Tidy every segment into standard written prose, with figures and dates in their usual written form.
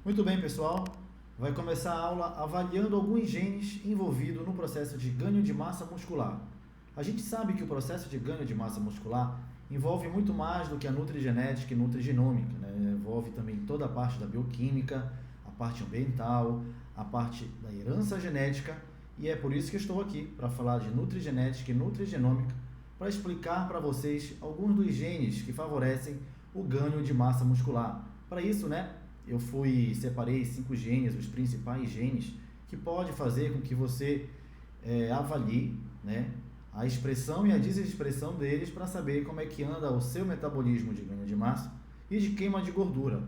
Muito bem, pessoal. Vai começar a aula avaliando alguns genes envolvidos no processo de ganho de massa muscular. A gente sabe que o processo de ganho de massa muscular envolve muito mais do que a nutrigenética e nutrigenômica, né? Envolve também toda a parte da bioquímica, a parte ambiental, a parte da herança genética, e é por isso que estou aqui, para falar de nutrigenética e nutrigenômica, para explicar para vocês alguns dos genes que favorecem o ganho de massa muscular. Para isso, eu separei 5 genes, os principais genes, que pode fazer com que você avalie, a expressão e a desexpressão deles para saber como é que anda o seu metabolismo de ganho de massa e de queima de gordura.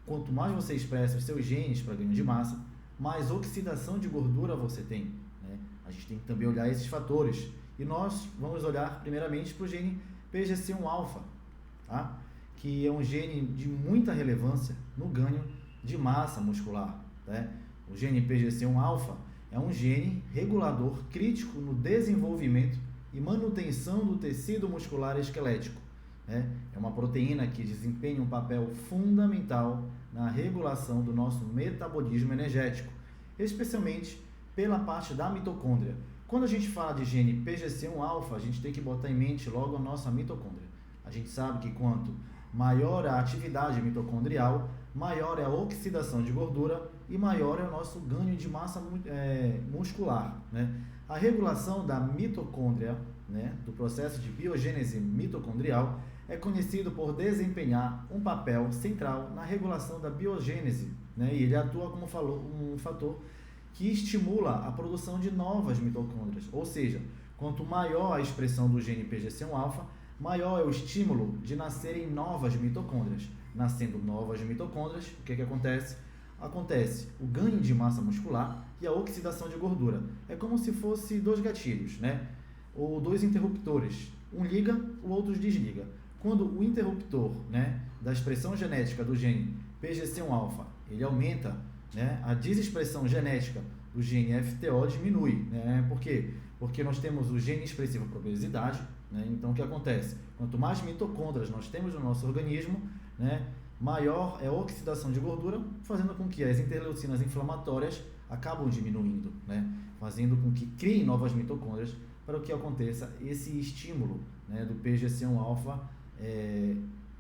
Quanto mais você expressa os seus genes para ganho de massa, mais oxidação de gordura você tem, né? A gente tem que também olhar esses fatores. E nós vamos olhar primeiramente para o gene PGC1-alfa, tá? Que é um gene de muita relevância no ganho de massa muscular, né? O gene PGC1-alfa é um gene regulador crítico no desenvolvimento e manutenção do tecido muscular esquelético, né? É uma proteína que desempenha um papel fundamental na regulação do nosso metabolismo energético, especialmente pela parte da mitocôndria. Quando a gente fala de gene PGC1-alfa, a gente tem que botar em mente logo a nossa mitocôndria. A gente sabe que quanto maior a atividade mitocondrial, maior é a oxidação de gordura e maior é o nosso ganho de massa muscular, né? A regulação da mitocôndria, do processo de biogênese mitocondrial, é conhecido por desempenhar um papel central na regulação da biogênese, e ele atua como um fator que estimula a produção de novas mitocôndrias, ou seja, quanto maior a expressão do gene PGC1-alfa, maior é o estímulo de nascerem novas mitocôndrias. Nascendo novas mitocôndrias, o que acontece? Acontece o ganho de massa muscular e a oxidação de gordura. É como se fosse dois gatilhos, ou dois interruptores. Um liga, o outro desliga. Quando o interruptor, da expressão genética do gene PGC1-alfa, ele aumenta, a desexpressão genética do gene FTO diminui, Por quê? Porque nós temos o gene expressivo para obesidade, Então o que acontece? Quanto mais mitocôndrias nós temos no nosso organismo, maior é a oxidação de gordura, fazendo com que as interleucinas inflamatórias acabam diminuindo, fazendo com que criem novas mitocôndrias para que aconteça esse estímulo, do PGC1-alfa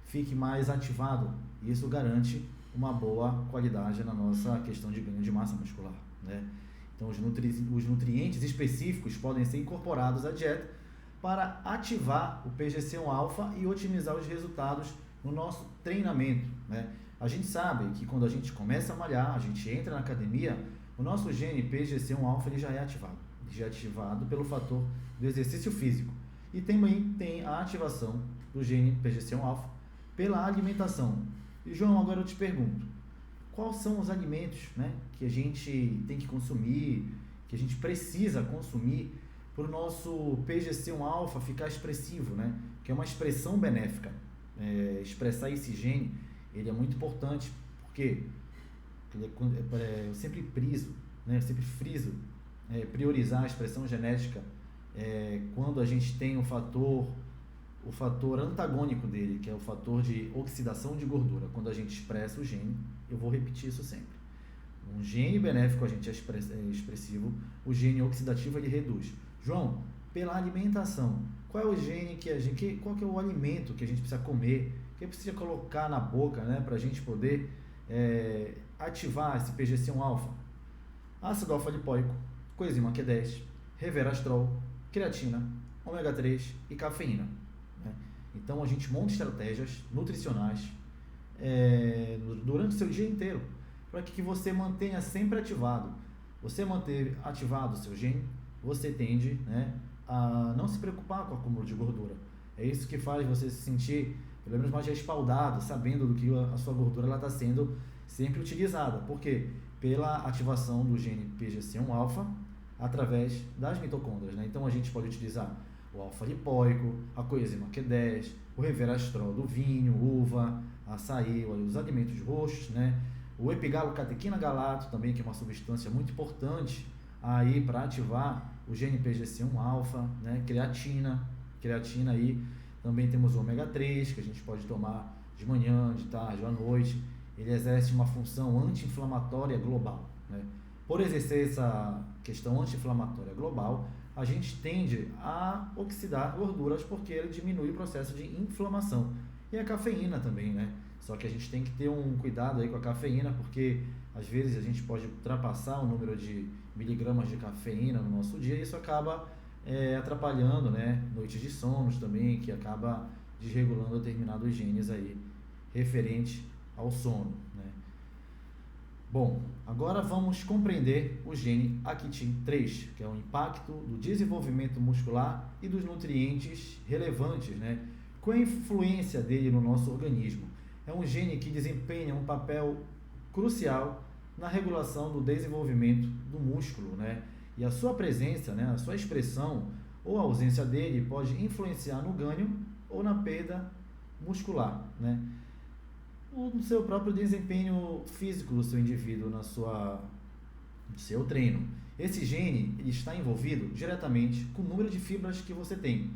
fique mais ativado, e isso garante uma boa qualidade na nossa questão de ganho de massa muscular, Então os nutrientes específicos podem ser incorporados à dieta para ativar o PGC1-alfa e otimizar os resultados no nosso treinamento, A gente sabe que quando a gente começa a malhar, a gente entra na academia, o nosso gene PGC1-alfa ele já é ativado pelo fator do exercício físico. E também tem a ativação do gene PGC1-alfa pela alimentação. E João, agora eu te pergunto, quais são os alimentos, que a gente tem que consumir, que a gente precisa consumir para o nosso PGC1-alfa ficar expressivo, Que é uma expressão benéfica. Expressar esse gene, ele é muito importante, porque eu sempre friso, priorizar a expressão genética quando a gente tem o fator antagônico dele, que é o fator de oxidação de gordura. Quando a gente expressa o gene, eu vou repetir isso sempre. Um gene benéfico a gente é expressivo, o gene oxidativo ele reduz. João, pela alimentação, qual é o gene qual que é o alimento que a gente precisa comer, que precisa colocar na boca, para a gente poder ativar esse PGC1-alfa? Ácido alfa-lipoico, coenzima Q10, resveratrol, creatina, ômega 3 e cafeína. Então a gente monta estratégias nutricionais durante o seu dia inteiro para que você mantenha sempre ativado. Você manter ativado o seu gene, você tende a não se preocupar com o acúmulo de gordura. É isso que faz você se sentir pelo menos mais respaldado, sabendo do que a sua gordura está sendo sempre utilizada. Por quê? Pela ativação do gene PGC1-alfa através das mitocôndrias. Então a gente pode utilizar o alfa-lipoico, a coenzima Q10, o resveratrol do vinho, uva, açaí, os alimentos roxos, o epigalocatequina galato também, que é uma substância muito importante aí para ativar o gene PGC1-alfa, creatina aí, também temos o ômega 3, que a gente pode tomar de manhã, de tarde ou à noite, ele exerce uma função anti-inflamatória global, né? Por exercer essa questão anti-inflamatória global, a gente tende a oxidar gorduras porque ele diminui o processo de inflamação. E a cafeína também, né? Só que a gente tem que ter um cuidado aí com a cafeína, porque às vezes a gente pode ultrapassar o número de miligramas de cafeína no nosso dia e isso acaba atrapalhando, né? Noites de sonos também, que acaba desregulando determinados genes aí referente ao sono, né? Bom, agora vamos compreender o gene ACTIN3, que é o impacto do desenvolvimento muscular e dos nutrientes relevantes, né? Qual a influência dele no nosso organismo? É um gene que desempenha um papel crucial na regulação do desenvolvimento do músculo, né? E a sua presença, né, a sua expressão ou ausência dele pode influenciar no ganho ou na perda muscular, né? Ou no seu próprio desempenho físico do seu indivíduo, no seu treino. Esse gene ele está envolvido diretamente com o número de fibras que você tem.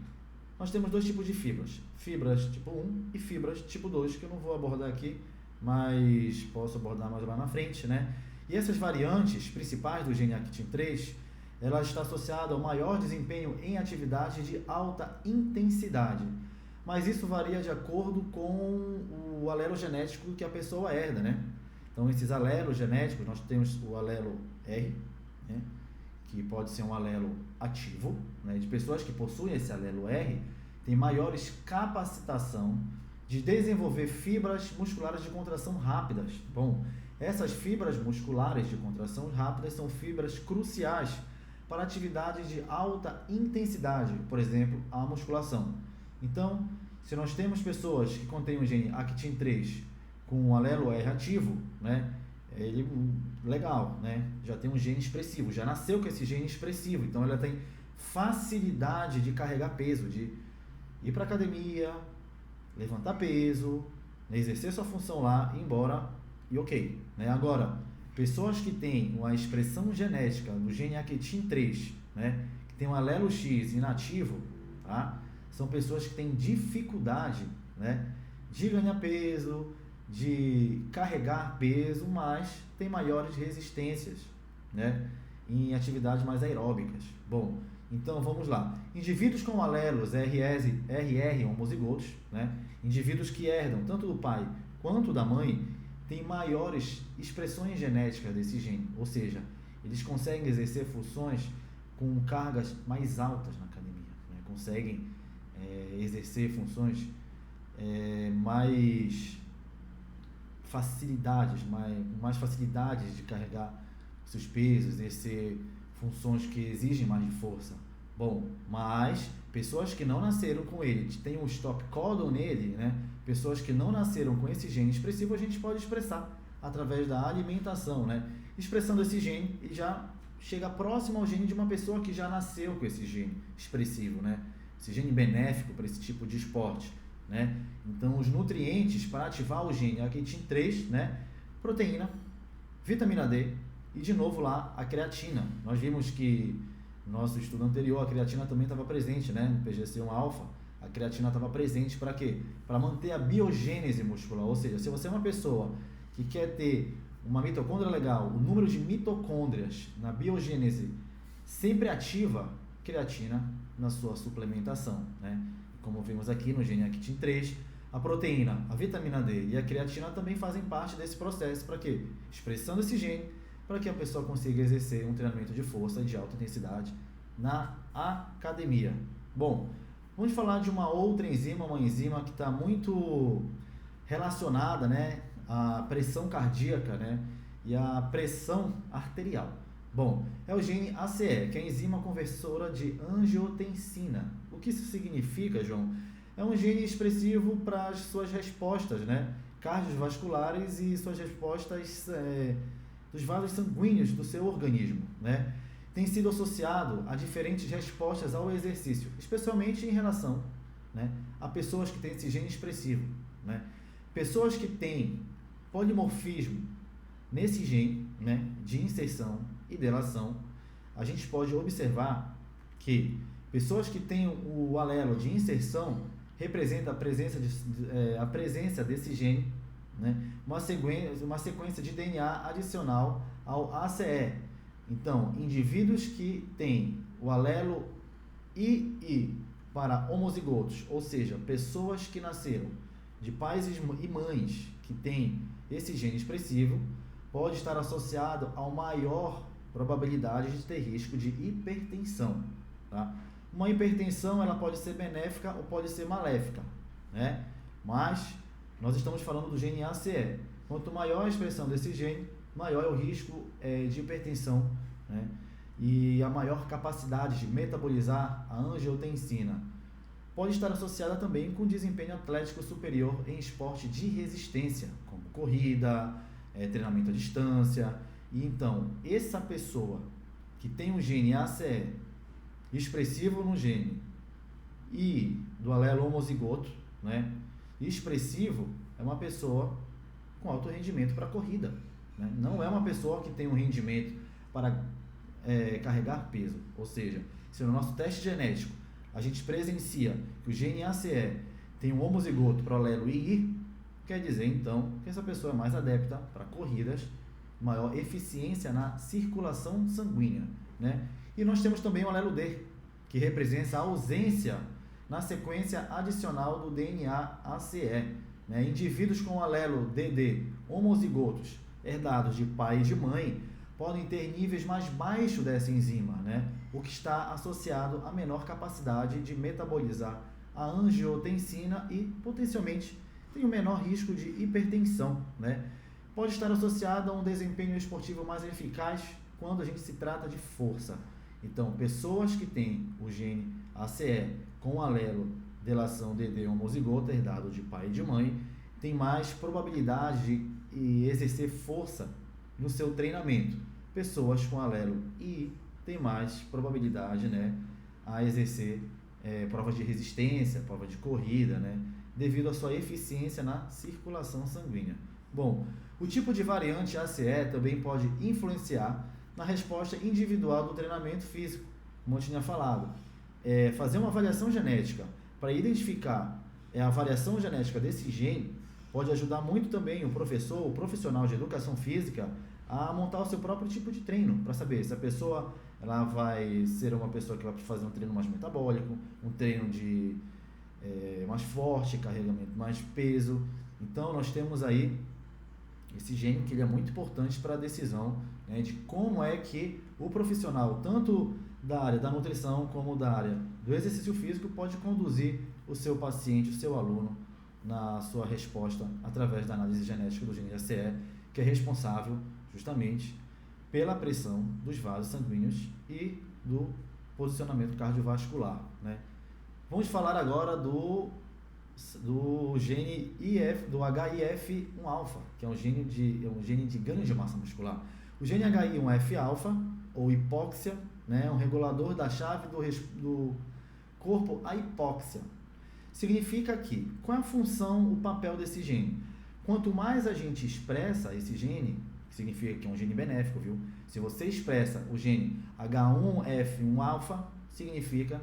Nós temos dois tipos de fibras, fibras tipo 1 e fibras tipo 2, que eu não vou abordar aqui, mas posso abordar mais lá na frente, né? E essas variantes principais do gene ACTIN3, ela está associada ao maior desempenho em atividades de alta intensidade. Mas isso varia de acordo com o alelo genético que a pessoa herda, né? Então, esses alelos genéticos, nós temos o alelo R, né? Que pode ser um alelo ativo, né? De pessoas que possuem esse alelo R, tem maiores capacitação de desenvolver fibras musculares de contração rápidas. Bom, essas fibras musculares de contração rápidas são fibras cruciais para atividades de alta intensidade, por exemplo, a musculação. Então, se nós temos pessoas que contêm o gene ACTIN3 com o alelo R ativo, né, ele legal, né, já tem um gene expressivo, já nasceu com esse gene expressivo, então ela tem facilidade de carregar peso, de ir para academia, levantar peso, exercer sua função lá, ir embora e ok, né? Agora, pessoas que têm uma expressão genética do gene ACTIN3, né, que tem um alelo X inativo, tá? São pessoas que têm dificuldade, né, de ganhar peso, de carregar peso, mas tem maiores resistências, né, em atividades mais aeróbicas. Bom, então vamos lá. Indivíduos com alelos RR homozigotos, né, indivíduos que herdam tanto do pai quanto da mãe, têm maiores expressões genéticas desse gene, ou seja, eles conseguem exercer funções com cargas mais altas na academia, né, conseguem exercer funções mais facilidades de carregar seus pesos, exercer funções que exigem mais de força. Bom, mas pessoas que não nasceram com ele, tem um stop codon nele, né? Pessoas que não nasceram com esse gene expressivo, a gente pode expressar através da alimentação, né? Expressando esse gene, ele já chega próximo ao gene de uma pessoa que já nasceu com esse gene expressivo, né? Esse gene benéfico para esse tipo de esporte, né? Então, os nutrientes para ativar o gene ACTIN3, né? Proteína, vitamina D e, de novo, lá a creatina. Nós vimos que no nosso estudo anterior a creatina também estava presente, né? No PGC1-alfa, a creatina estava presente para quê? Para manter a biogênese muscular, ou seja, se você é uma pessoa que quer ter uma mitocôndria legal, o número de mitocôndrias na biogênese sempre ativa, creatina na sua suplementação, né? Como vimos aqui no gene ACTIN3, a proteína, a vitamina D e a creatina também fazem parte desse processo para quê? Expressando esse gene para que a pessoa consiga exercer um treinamento de força de alta intensidade na academia. Bom, vamos falar de uma outra enzima, uma enzima que está muito relacionada, né, à pressão cardíaca, né, e à pressão arterial. Bom, é o gene ACE, que é a enzima conversora de angiotensina. O que isso significa, João? É um gene expressivo para as suas respostas, né, cardiovasculares e suas respostas dos vasos sanguíneos do seu organismo, né? Tem sido associado a diferentes respostas ao exercício, especialmente em relação, né, a pessoas que têm esse gene expressivo, né? Pessoas que têm polimorfismo nesse gene, né, de inserção e delação, a gente pode observar que pessoas que têm o alelo de inserção representa a presença desse gene né? Uma sequência de DNA adicional ao ACE. Então, indivíduos que têm o alelo II para homozigotos, ou seja, pessoas que nasceram de pais e mães que têm esse gene expressivo, pode estar associado a uma maior probabilidade de ter risco de hipertensão, tá? Uma hipertensão, ela pode ser benéfica ou pode ser maléfica, né? Mas nós estamos falando do gene ACE. Quanto maior a expressão desse gene, maior é o risco de hipertensão, né? E a maior capacidade de metabolizar a angiotensina. Pode estar associada também com desempenho atlético superior em esporte de resistência, como corrida, treinamento à distância. E então, essa pessoa que tem um gene ACE expressivo no gene e do alelo homozigoto, né? Expressivo é uma pessoa com alto rendimento para corrida, né? Não é uma pessoa que tem um rendimento para carregar peso. Ou seja, se no nosso teste genético a gente presencia que o gene ACE tem um homozigoto para o alelo II, quer dizer então que essa pessoa é mais adepta para corridas, maior eficiência na circulação sanguínea, né? E nós temos também o alelo D, que representa a ausência na sequência adicional do DNA ACE, né? Indivíduos com alelo DD homozigotos herdados de pai e de mãe podem ter níveis mais baixos dessa enzima, né? O que está associado a menor capacidade de metabolizar a angiotensina e, potencialmente, tem um menor risco de hipertensão, né? Pode estar associado a um desempenho esportivo mais eficaz quando a gente se trata de força. Então, pessoas que têm o gene ACE com o alelo delação DD homozigota herdado de pai e de mãe têm mais probabilidade de exercer força no seu treinamento. Pessoas com alelo I têm mais probabilidade, né, a exercer provas de resistência, prova de corrida, né, devido à sua eficiência na circulação sanguínea. Bom, o tipo de variante ACE também pode influenciar na resposta individual do treinamento físico, como eu tinha falado. Fazer uma avaliação genética para identificar a variação genética desse gene pode ajudar muito também o professor, o profissional de educação física a montar o seu próprio tipo de treino, para saber se a pessoa ela vai ser uma pessoa que vai fazer um treino mais metabólico, um treino de mais forte, carregamento mais peso. Então nós temos aí esse gene que ele é muito importante para a decisão, né, de como é que o profissional, tanto da área da nutrição como da área do exercício físico, pode conduzir o seu paciente, o seu aluno, na sua resposta através da análise genética do gene ACE, que é responsável justamente pela pressão dos vasos sanguíneos e do posicionamento cardiovascular, né? Vamos falar agora do gene do HIF1-alfa, que é um gene de ganho de massa muscular. O gene HI1F-alfa, ou hipóxia, né, é um regulador da chave do corpo à hipóxia. Significa que, qual é a função, o papel desse gene? Quanto mais a gente expressa esse gene, que significa que é um gene benéfico, viu? Se você expressa o gene H1F1-alfa, significa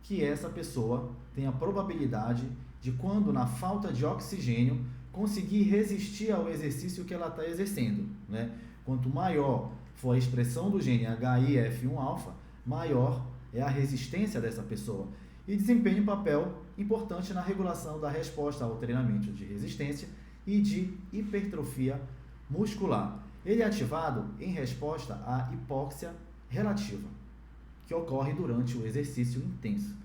que essa pessoa tem a probabilidade de, quando na falta de oxigênio, conseguir resistir ao exercício que ela está exercendo, né? Quanto maior for a expressão do gene HIF1-alfa, maior é a resistência dessa pessoa e desempenha um papel importante na regulação da resposta ao treinamento de resistência e de hipertrofia muscular. Ele é ativado em resposta à hipóxia relativa, que ocorre durante o exercício intenso,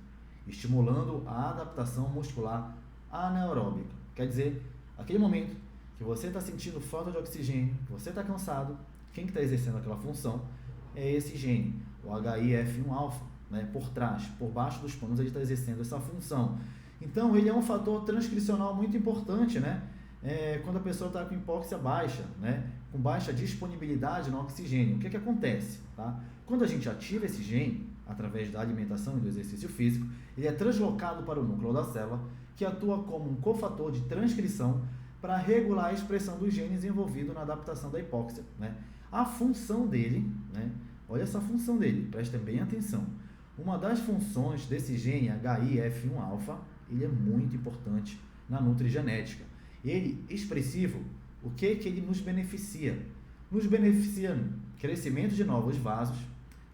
estimulando a adaptação muscular anaeróbica. Quer dizer, aquele momento que você está sentindo falta de oxigênio, que você está cansado, quem que está exercendo aquela função é esse gene, o HIF1-alfa, né? Por trás, por baixo dos panos, ele está exercendo essa função. Então, ele é um fator transcricional muito importante, né? Quando a pessoa está com hipóxia baixa, né? Com baixa disponibilidade no oxigênio. O que acontece? Tá? Quando a gente ativa esse gene, através da alimentação e do exercício físico, ele é translocado para o núcleo da célula, que atua como um cofator de transcrição para regular a expressão dos genes envolvidos na adaptação da hipóxia, né? A função dele, né? Olha essa função dele, prestem bem atenção. Uma das funções desse gene HIF1-alfa, ele é muito importante na nutrigenética. Ele, expressivo, o que ele nos beneficia? Nos beneficia no crescimento de novos vasos,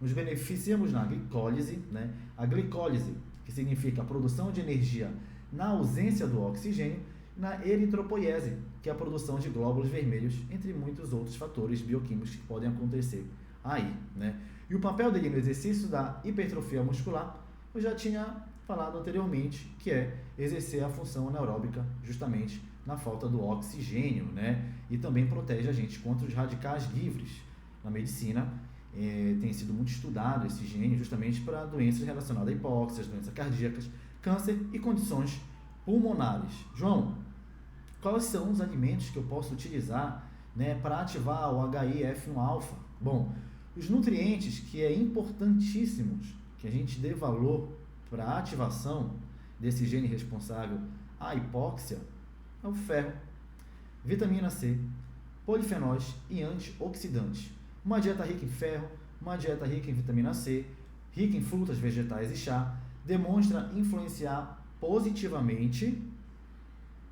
nos beneficiamos na glicólise, né? A glicólise, que significa a produção de energia na ausência do oxigênio, na eritropoiese, que é a produção de glóbulos vermelhos, entre muitos outros fatores bioquímicos que podem acontecer aí, né? E o papel dele no exercício da hipertrofia muscular, eu já tinha falado anteriormente, que é exercer a função anaeróbica justamente na falta do oxigênio, né? E também protege a gente contra os radicais livres. Na medicina, tem sido muito estudado esse gene justamente para doenças relacionadas a hipóxias, doenças cardíacas, câncer e condições pulmonares. João, quais são os alimentos que eu posso utilizar, né, para ativar o HIF1-alfa? Bom, os nutrientes que é importantíssimos que a gente dê valor para a ativação desse gene responsável à hipóxia é o ferro, vitamina C, polifenóis e antioxidantes. Uma dieta rica em ferro, uma dieta rica em vitamina C, rica em frutas, vegetais e chá, demonstra influenciar positivamente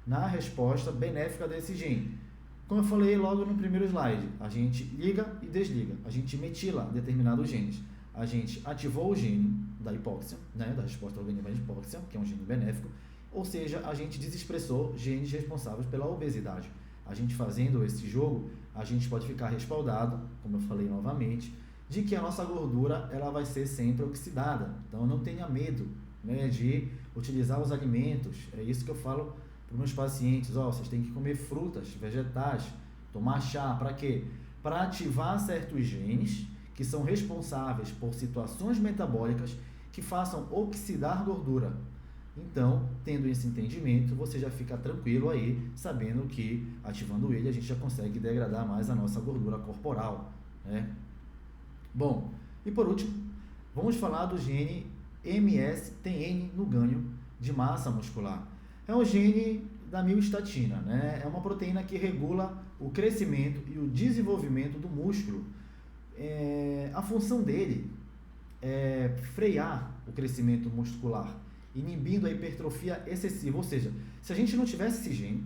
na resposta benéfica desse gene. Como eu falei logo no primeiro slide, a gente liga e desliga, a gente metila determinados genes. A gente ativou o gene da hipóxia, né, da resposta ao organismo à hipóxia, que é um gene benéfico, ou seja, a gente desexpressou genes responsáveis pela obesidade. A gente fazendo esse jogo, a gente pode ficar respaldado, como eu falei novamente, de que a nossa gordura ela vai ser sempre oxidada. Então não tenha medo, né, de utilizar os alimentos. É isso que eu falo para os meus pacientes. Vocês têm que comer frutas, vegetais, tomar chá. Para quê? Para ativar certos genes que são responsáveis por situações metabólicas que façam oxidar gordura. Então, tendo esse entendimento, você já fica tranquilo aí, sabendo que ativando ele a gente já consegue degradar mais a nossa gordura corporal, né? Bom, e por último, vamos falar do gene MSTN no ganho de massa muscular. É um gene da miostatina, né? É uma proteína que regula o crescimento e o desenvolvimento do músculo. A função dele é frear o crescimento muscular, inibindo a hipertrofia excessiva. Ou seja, se a gente não tivesse esse gene,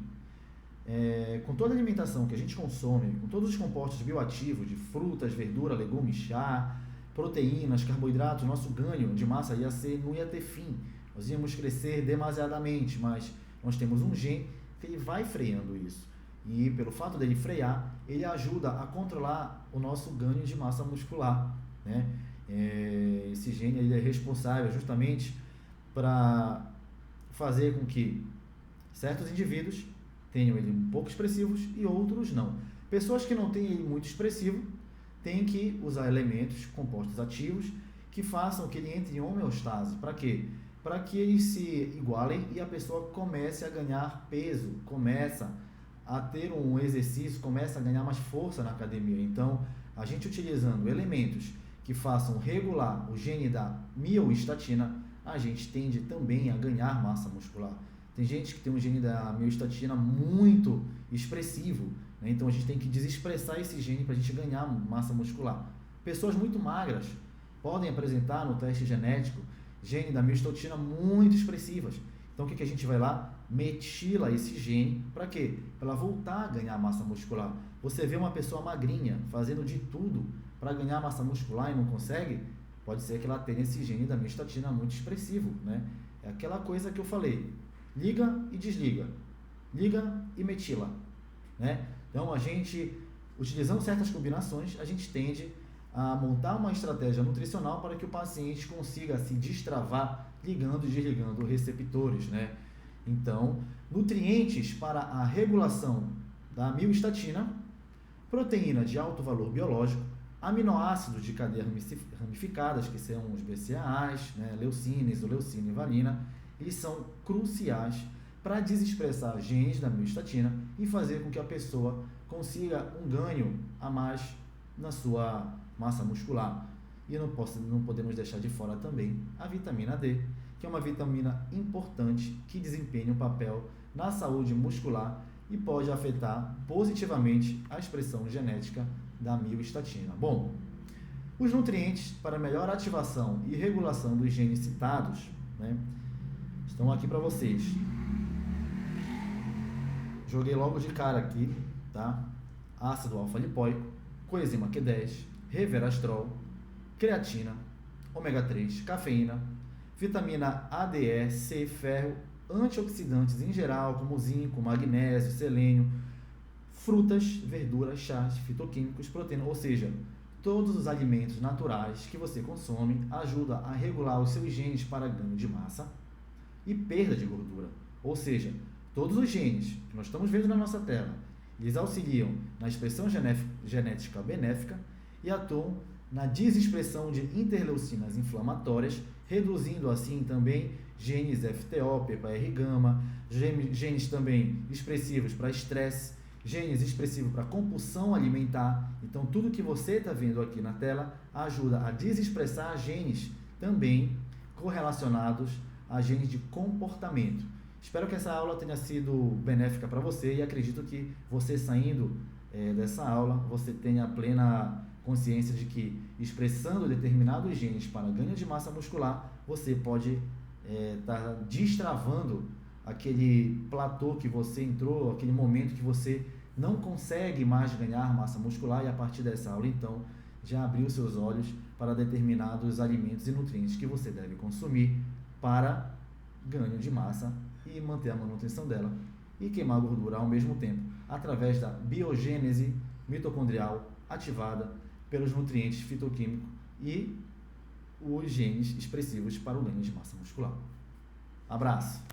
com toda a alimentação que a gente consome, com todos os compostos bioativos de frutas, verdura, legumes, chá, proteínas, carboidratos, nosso ganho de massa não ia ter fim. Nós íamos crescer demasiadamente, mas nós temos um gene que ele vai freando isso. E pelo fato dele frear, ele ajuda a controlar o nosso ganho de massa muscular, né? Esse gene ele é responsável justamente para fazer com que certos indivíduos tenham ele um pouco expressivos e outros não. Pessoas que não têm ele muito expressivo têm que usar elementos, compostos ativos, que façam que ele entre em homeostase. Para quê? Para que eles se igualem e a pessoa comece a ganhar peso, começa a ter um exercício, começa a ganhar mais força na academia. Então, a gente utilizando elementos que façam regular o gene da miostatina, a gente tende também a ganhar massa muscular. Tem gente que tem um gene da miostatina muito expressivo, né? Então a gente tem que desexpressar esse gene para a gente ganhar massa muscular. Pessoas muito magras podem apresentar no teste genético gene da miostatina muito expressivas. Então o que a gente vai lá? Metila esse gene, para quê? Para ela voltar a ganhar massa muscular. Você vê uma pessoa magrinha fazendo de tudo para ganhar massa muscular e não consegue, pode ser que ela tenha esse gene da miostatina muito expressivo, né? É aquela coisa que eu falei, liga e desliga, liga e metila, né? Então a gente, utilizando certas combinações, a gente tende a montar uma estratégia nutricional para que o paciente consiga se destravar ligando e desligando receptores, né? Então, nutrientes para a regulação da miostatina, proteína de alto valor biológico, aminoácidos de cadeia ramificadas, que são os BCAAs, né, leucina, isoleucina e valina, eles são cruciais para desexpressar genes da miostatina e fazer com que a pessoa consiga um ganho a mais na sua massa muscular. E não podemos deixar de fora também a vitamina D, que é uma vitamina importante que desempenha um papel na saúde muscular e pode afetar positivamente a expressão genética da miostatina. Bom, os nutrientes para melhor ativação e regulação dos genes citados, né, estão aqui para vocês. joguei logo de cara aqui, tá? Ácido alfa-lipóico, coenzima Q10, resveratrol, creatina, ômega 3, cafeína, vitamina A, D, E, C, ferro, antioxidantes em geral, como zinco, magnésio, selênio, frutas, verduras, chás, fitoquímicos, proteína, ou seja, todos os alimentos naturais que você consome ajudam a regular os seus genes para ganho de massa e perda de gordura. Ou seja, todos os genes que nós estamos vendo na nossa tela, eles auxiliam na expressão genética benéfica e atuam na desexpressão de interleucinas inflamatórias, reduzindo assim também genes FTO, PPAR gama, genes também expressivos para estresse, genes expressivos para compulsão alimentar. Então, tudo que você está vendo aqui na tela ajuda a desexpressar genes também correlacionados a genes de comportamento. Espero que essa aula tenha sido benéfica para você e acredito que você saindo dessa aula, você tenha plena consciência de que expressando determinados genes para ganho de massa muscular, você pode estar destravando aquele platô que você entrou, aquele momento que você não consegue mais ganhar massa muscular, e a partir dessa aula, então, já abriu seus olhos para determinados alimentos e nutrientes que você deve consumir para ganho de massa e manter a manutenção dela e queimar gordura ao mesmo tempo, através da biogênese mitocondrial ativada pelos nutrientes fitoquímicos e os genes expressivos para o ganho de massa muscular. Abraço!